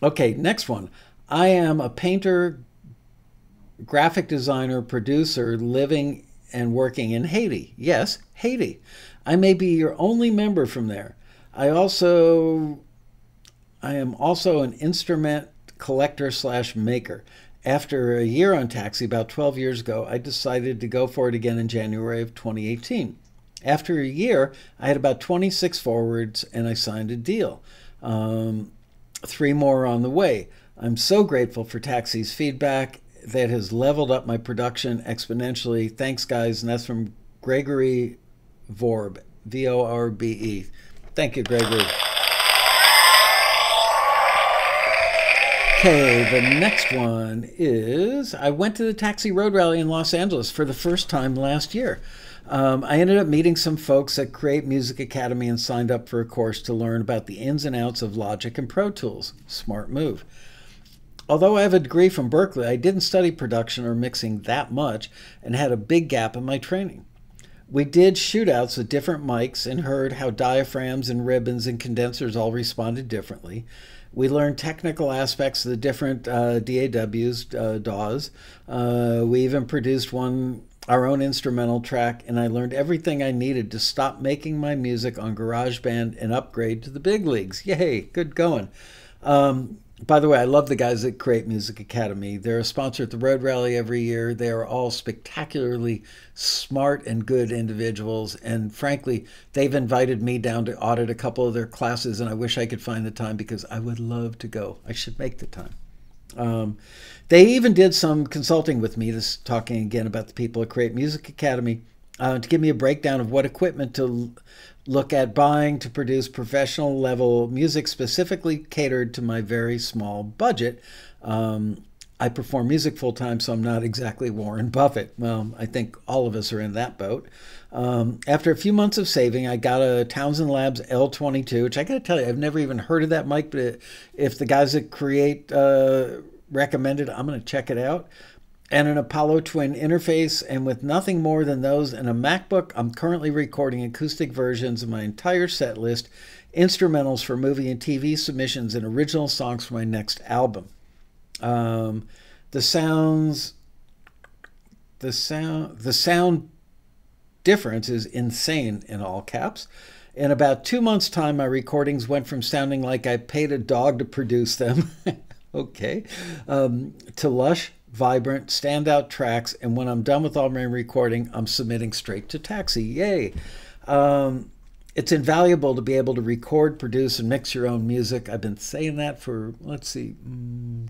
Okay, next one. I am a painter, graphic designer, producer, living and working in Haiti. Yes, Haiti. I may be your only member from there. I am also an instrument collector / maker. After a year on Taxi, about 12 years ago, I decided to go for it again in January of 2018. After a year, I had about 26 forwards and I signed a deal. 3 more on the way. I'm so grateful for Taxi's feedback that has leveled up my production exponentially. Thanks, guys. And that's from Gregory Vorbe, V-O-R-B-E. Thank you, Gregory. Okay, the next one is, I went to the Taxi Road Rally in Los Angeles for the first time last year. I ended up meeting some folks at Create Music Academy and signed up for a course to learn about the ins and outs of Logic and Pro Tools. Smart move. Although I have a degree from Berkeley, I didn't study production or mixing that much and had a big gap in my training. We did shootouts with different mics and heard how diaphragms and ribbons and condensers all responded differently. We learned technical aspects of the different DAWs, DAWs. We even produced our own instrumental track, and I learned everything I needed to stop making my music on GarageBand and upgrade to the big leagues. Yay, good going. By the way, I love the guys at Create Music Academy. They're a sponsor at the Road Rally every year. They are all spectacularly smart and good individuals. And frankly, they've invited me down to audit a couple of their classes, and I wish I could find the time because I would love to go. I should make the time. They even did some consulting with me, this talking again about the people at Create Music Academy, to give me a breakdown of what equipment to look at buying to produce professional level music specifically catered to my very small budget. I perform music full time, so I'm not exactly Warren Buffett. Well, I think all of us are in that boat. After a few months of saving, I got a Townsend Labs L22, which I got to tell you, I've never even heard of that mic, but if the guys that Create recommended, I'm going to check it out. And an Apollo Twin interface, and with nothing more than those and a MacBook, I'm currently recording acoustic versions of my entire set list, instrumentals for movie and TV submissions, and original songs for my next album. The sound difference is insane in all caps. In about 2 months' time, my recordings went from sounding like I paid a dog to produce them, okay, to lush, vibrant, standout tracks. And when I'm done with all my recording, I'm submitting straight to Taxi. Yay! It's invaluable to be able to record, produce, and mix your own music. I've been saying that for,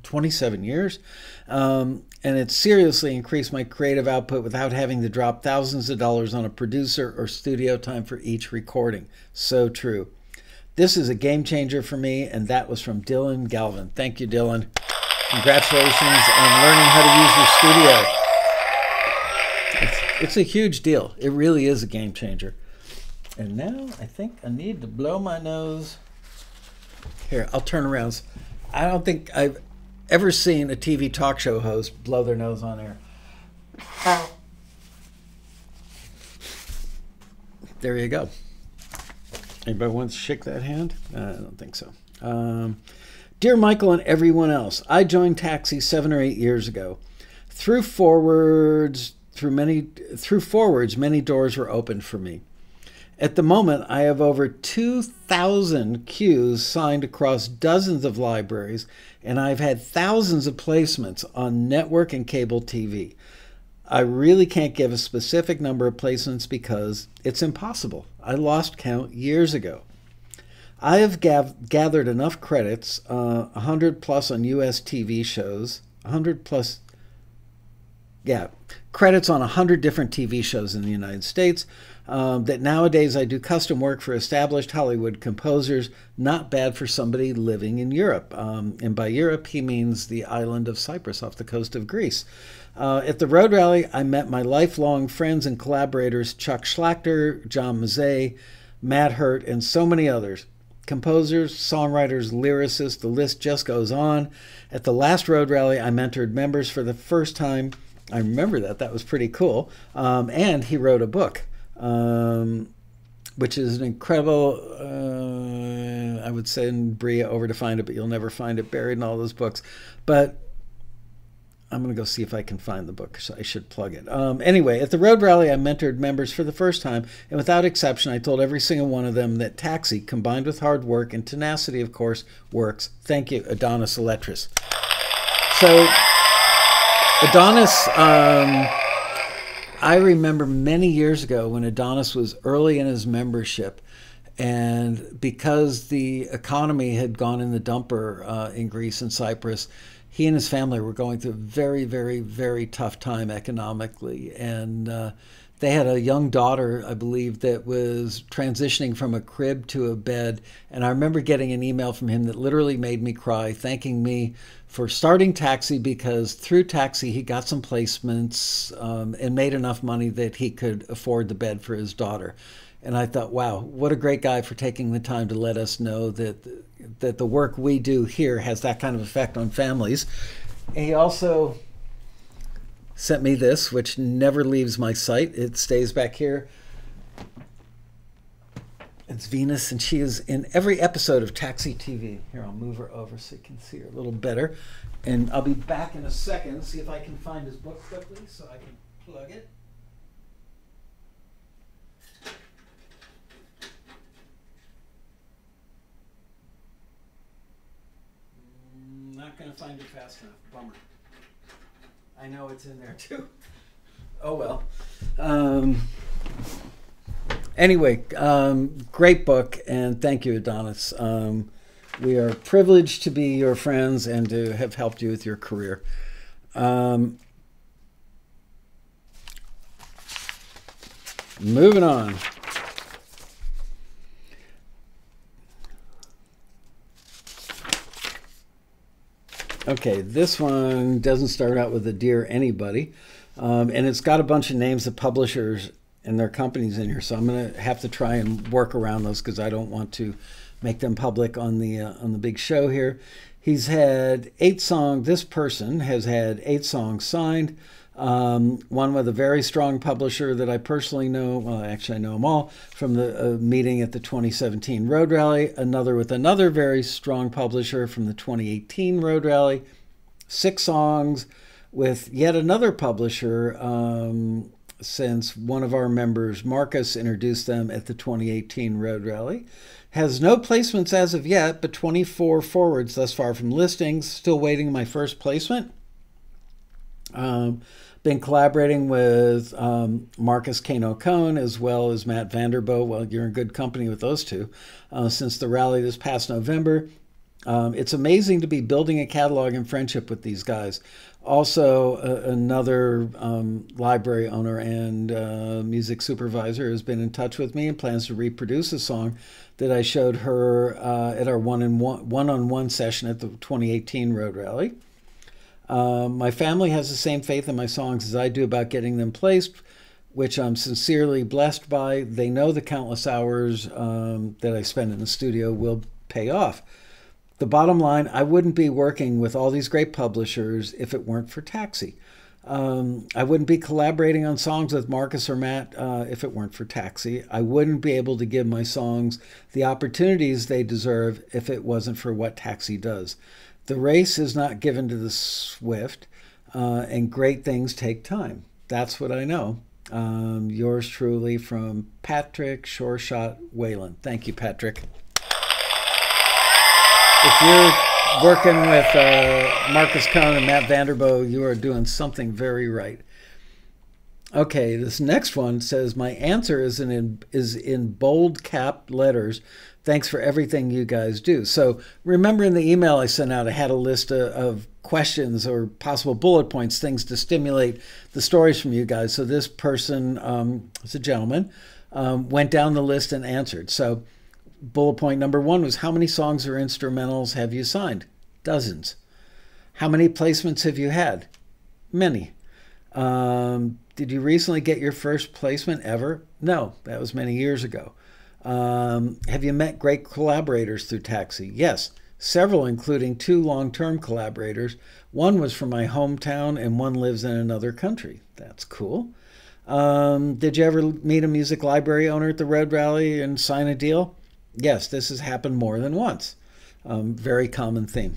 27 years. And it's seriously increased my creative output without having to drop thousands of dollars on a producer or studio time for each recording. So true. This is a game changer for me, and that was from Dylan Galvin. Thank you, Dylan. Congratulations on learning how to use your studio. It's a huge deal. It really is a game changer. And now I think I need to blow my nose. Here, I'll turn around. I don't think I've ever seen a TV talk show host blow their nose on air. There you go. Anybody wants to shake that hand? I don't think so. Dear Michael and everyone else, I joined Taxi 7 or 8 years ago. Through forwards, many doors were opened for me. At the moment, I have over 2,000 cues signed across dozens of libraries, and I've had thousands of placements on network and cable TV. I really can't give a specific number of placements because it's impossible. I lost count years ago. I have gathered enough credits, 100 plus on US TV shows, 100 plus, credits on 100 different TV shows in the United States, that nowadays I do custom work for established Hollywood composers, not bad for somebody living in Europe. And by Europe, he means the island of Cyprus off the coast of Greece. At the Road Rally, I met my lifelong friends and collaborators, Chuck Schlachter, John Mazzei, Matt Hurt, and so many others. Composers, songwriters, lyricists, the list just goes on. At the last Road Rally, I mentored members for the first time. I remember that. That was pretty cool. And he wrote a book. Which is an incredible, I would send Bria over to find it, but you'll never find it buried in all those books. But I'm going to go see if I can find the book. So I should plug it. Anyway, at the Road Rally, I mentored members for the first time, and without exception, I told every single one of them that Taxi, combined with hard work and tenacity, of course, works. Thank you, Adonis Eletris. So, Adonis... I remember many years ago when Adonis was early in his membership, and because the economy had gone in the dumper in Greece and Cyprus, he and his family were going through a very, very, very tough time economically. And they had a young daughter, I believe, that was transitioning from a crib to a bed. And I remember getting an email from him that literally made me cry, thanking me for starting Taxi, because through Taxi he got some placements and made enough money that he could afford the bed for his daughter. And I thought, wow, what a great guy for taking the time to let us know that the work we do here has that kind of effect on families. And he also sent me this, which never leaves my sight. It stays back here. It's Venus, and she is in every episode of Taxi TV. Here, I'll move her over so you can see her a little better. And I'll be back in a second, see if I can find his book quickly so I can plug it. Not going to find it fast enough. Bummer. I know it's in there too. Oh well. Anyway, great book, and thank you, Adonis. We are privileged to be your friends and to have helped you with your career. Moving on. Okay, this one doesn't start out with a dear anybody, and it's got a bunch of names of publishers and their companies in here, so I'm going to have to try and work around those because I don't want to make them public on the big show here. He's had 8 songs. This person has had 8 songs signed. One with a very strong publisher that I personally know. Well, actually, I know them all from the meeting at the 2017 Road Rally. Another with another very strong publisher from the 2018 Road Rally. 6 songs with yet another publisher since one of our members, Marcus, introduced them at the 2018 Road Rally. Has no placements as of yet, but 24 forwards thus far from listings. Still waiting my first placement. Been collaborating with Marcus Kano Cohn as well as Matt Vanderbo. Well, you're in good company with those two since the rally this past November. It's amazing to be building a catalog in friendship with these guys. Also, another library owner and music supervisor has been in touch with me and plans to reproduce a song that I showed her at our one-on-one session at the 2018 Road Rally. My family has the same faith in my songs as I do about getting them placed, which I'm sincerely blessed by. They know the countless hours that I spend in the studio will pay off. The bottom line, I wouldn't be working with all these great publishers if it weren't for Taxi. I wouldn't be collaborating on songs with Marcus or Matt if it weren't for Taxi. I wouldn't be able to give my songs the opportunities they deserve if it wasn't for what Taxi does. The race is not given to the swift, and great things take time. That's what I know. Yours truly from Patrick Shoreshot Whalen. Thank you, Patrick. If you're working with Marcus Cohn and Matt Vanderbo, you are doing something very right. Okay, this next one says, my answer is in bold cap letters. Thanks for everything you guys do. So remember in the email I sent out, I had a list of questions or possible bullet points, things to stimulate the stories from you guys. So this person, it's a gentleman, went down the list and answered. So bullet point number 1 was, how many songs or instrumentals have you signed? Dozens. How many placements have you had? Many. Did you recently get your first placement ever? No, that was many years ago. Have you met great collaborators through Taxi? Yes, several, including 2 long-term collaborators. One was from my hometown and one lives in another country. That's cool. Did you ever meet a music library owner at the Road Rally and sign a deal? Yes, this has happened more than once. Very common theme.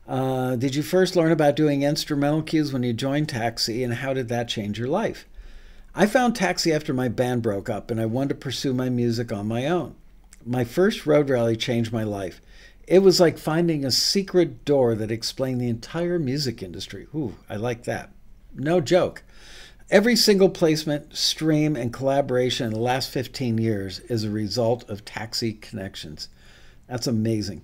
Did you first learn about doing instrumental cues when you joined Taxi, and how did that change your life? I found Taxi after my band broke up, and I wanted to pursue my music on my own. My first Road Rally changed my life. It was like finding a secret door that explained the entire music industry. Ooh, I like that. No joke. Every single placement, stream, and collaboration in the last 15 years is a result of Taxi connections. That's amazing.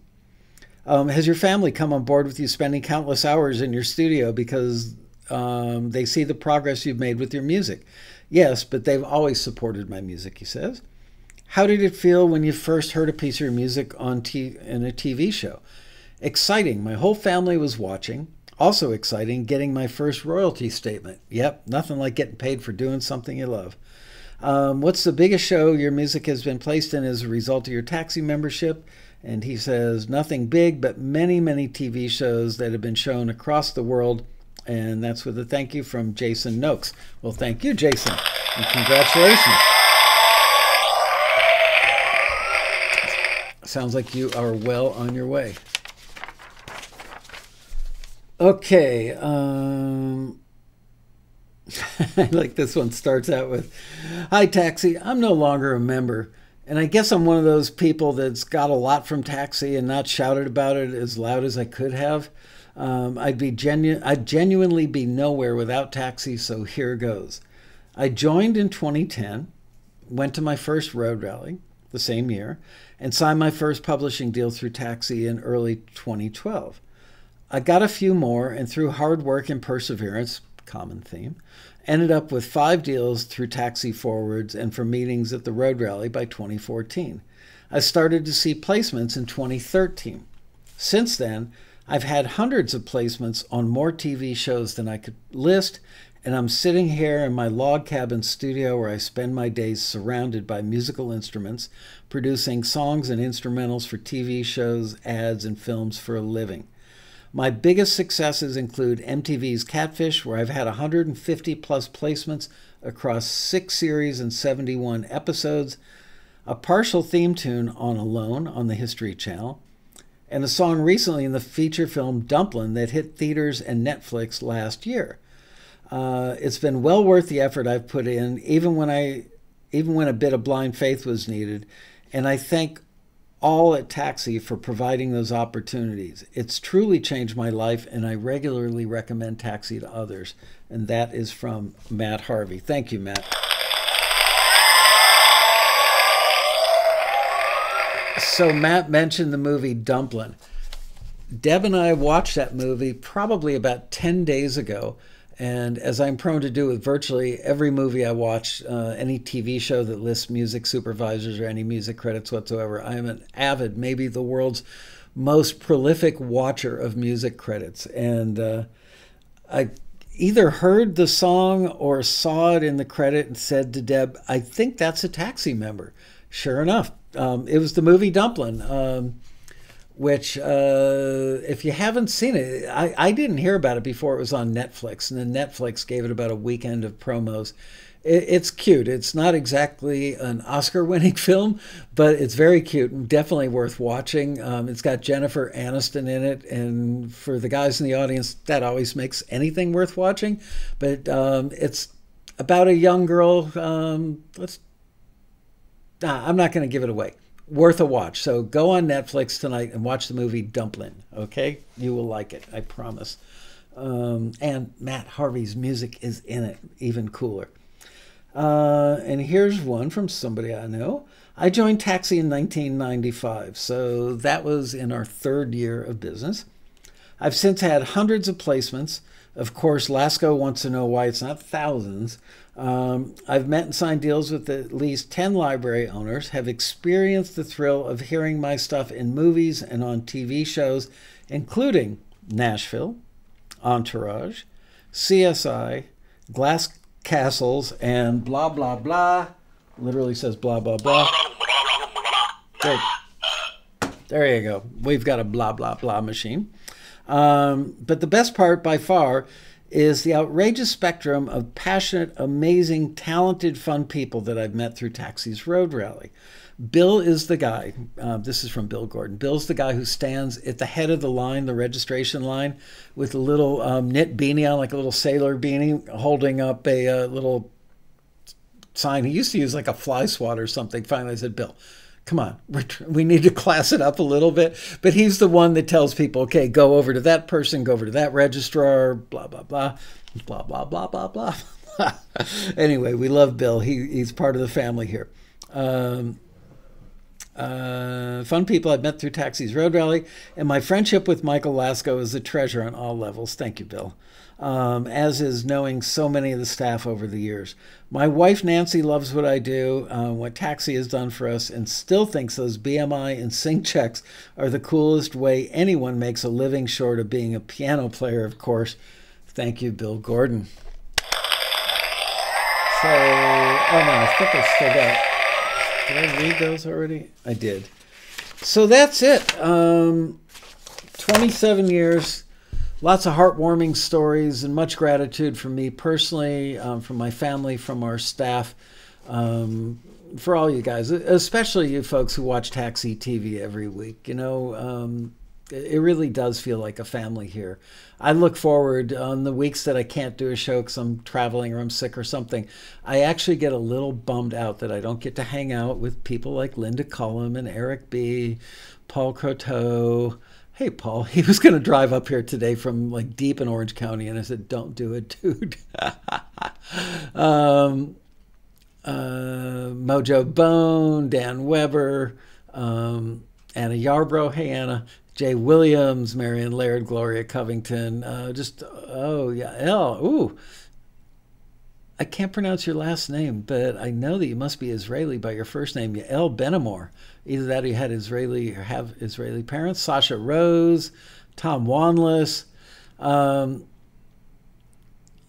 Has your family come on board with you spending countless hours in your studio because they see the progress you've made with your music? Yes, but they've always supported my music, he says. How did it feel when you first heard a piece of your music in a TV show? Exciting. My whole family was watching. Also exciting, getting my first royalty statement. Yep, nothing like getting paid for doing something you love. What's the biggest show your music has been placed in as a result of your Taxi membership? And he says, nothing big, but many, many TV shows that have been shown across the world. And that's with a thank you from Jason Noakes. Well, thank you, Jason, and congratulations. Sounds like you are well on your way. Okay. I like this one. Starts out with, hi, Taxi. I'm no longer a member. And I guess I'm one of those people that's got a lot from Taxi and not shouted about it as loud as I could have. I'd genuinely be nowhere without Taxi, so here goes. I joined in 2010, went to my first Road Rally the same year, and signed my first publishing deal through Taxi in early 2012. I got a few more, and through hard work and perseverance, common theme, ended up with 5 deals through Taxi Forwards and from meetings at the Road Rally by 2014. I started to see placements in 2013. Since then, I've had hundreds of placements on more TV shows than I could list, and I'm sitting here in my log cabin studio where I spend my days surrounded by musical instruments, producing songs and instrumentals for TV shows, ads, and films for a living. My biggest successes include MTV's Catfish, where I've had 150 plus placements across 6 series and 71 episodes, a partial theme tune on Alone on the History Channel, and a song recently in the feature film Dumplin' that hit theaters and Netflix last year. It's been well worth the effort I've put in, even when a bit of blind faith was needed. And I thank all at Taxi for providing those opportunities. It's truly changed my life, and I regularly recommend Taxi to others. And that is from Matt Harvey. Thank you, Matt. So Matt mentioned the movie Dumplin'. Deb and I watched that movie probably about 10 days ago. And as I'm prone to do with virtually every movie I watch, any TV show that lists music supervisors or any music credits whatsoever, I am an avid, maybe the world's most prolific watcher of music credits. And I either heard the song or saw it in the credit and said to Deb, I think that's a Taxi member. Sure enough, it was the movie Dumplin'. Which, if you haven't seen it, I didn't hear about it before it was on Netflix, and then Netflix gave it about a weekend of promos. It's cute. It's not exactly an Oscar-winning film, but it's very cute and definitely worth watching. It's got Jennifer Aniston in it, and for the guys in the audience, that always makes anything worth watching. But it's about a young girl. I'm not going to give it away. Worth a watch. So go on Netflix tonight and watch the movie Dumplin'. Okay, you will like it, I promise. And Matt Harvey's music is in it, even cooler. And here's one from somebody I know. I joined Taxi in 1995, so that was in our 3rd year of business. I've since had hundreds of placements. Of course, Laskow wants to know why it's not thousands. I've met and signed deals with at least 10 library owners, have experienced the thrill of hearing my stuff in movies and on TV shows, including Nashville, Entourage, CSI, Glass Castles, and blah, blah, blah. Literally says blah, blah, blah. There you go. We've got a blah, blah, blah machine. But the best part by far is the outrageous spectrum of passionate, amazing, talented, fun people that I've met through Taxi's Road Rally. Bill is the guy, this is from Bill Gordon, Bill's the guy who stands at the head of the line, the registration line, with a little knit beanie on, like a little sailor beanie, holding up a little sign. He used to use like a fly swat or something. Finally I said, Bill, come on, we need to class it up a little bit. But he's the one that tells people, okay, go over to that person, go over to that registrar, blah, blah, blah, blah, blah, blah, blah, blah. Anyway, we love Bill. He's part of the family here. Fun people I've met through Taxi's Road Rally, and my friendship with Michael Laskow is a treasure on all levels. Thank you, Bill. As is knowing so many of the staff over the years. My wife, Nancy, loves what I do, what Taxi has done for us, and still thinks those BMI and sync checks are the coolest way anyone makes a living, short of being a piano player, of course. Thank you, Bill Gordon. So, oh no, I think I still got, did I read those already? I did. So that's it. 27 years. Lots of heartwarming stories and much gratitude from me personally, from my family, from our staff, for all you guys, especially you folks who watch Taxi TV every week. You know, it really does feel like a family here. I look forward on the weeks that I can't do a show because I'm traveling or I'm sick or something. I actually get a little bummed out that I don't get to hang out with people like Linda Cullum and Eric B., Paul Croteau. Hey, Paul, he was going to drive up here today from like deep in Orange County, and I said, don't do it, dude. Mojo Bone, Dan Weber, Anna Yarbrough, hey, Anna, Jay Williams, Marion Laird, Gloria Covington, I can't pronounce your last name, but I know that you must be Israeli by your first name, Yael Benamor. Either that or you had Israeli or have Israeli parents. Sasha Rose, Tom Wanless.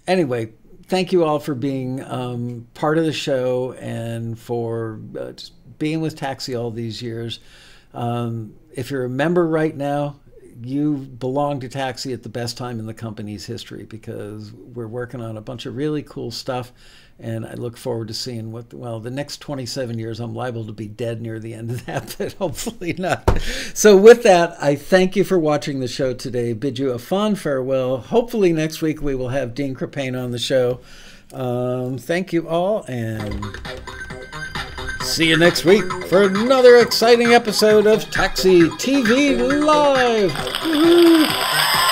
Anyway, thank you all for being part of the show and for just being with Taxi all these years. If you're a member right now, you belong to Taxi at the best time in the company's history because we're working on a bunch of really cool stuff And I look forward to seeing the next 27 years, I'm liable to be dead near the end of that, but hopefully not. So with that, I thank you for watching the show today. Bid you a fond farewell. Hopefully next week we will have Dean Crepane on the show. Thank you all, and see you next week for another exciting episode of Taxi TV Live. Woo-hoo!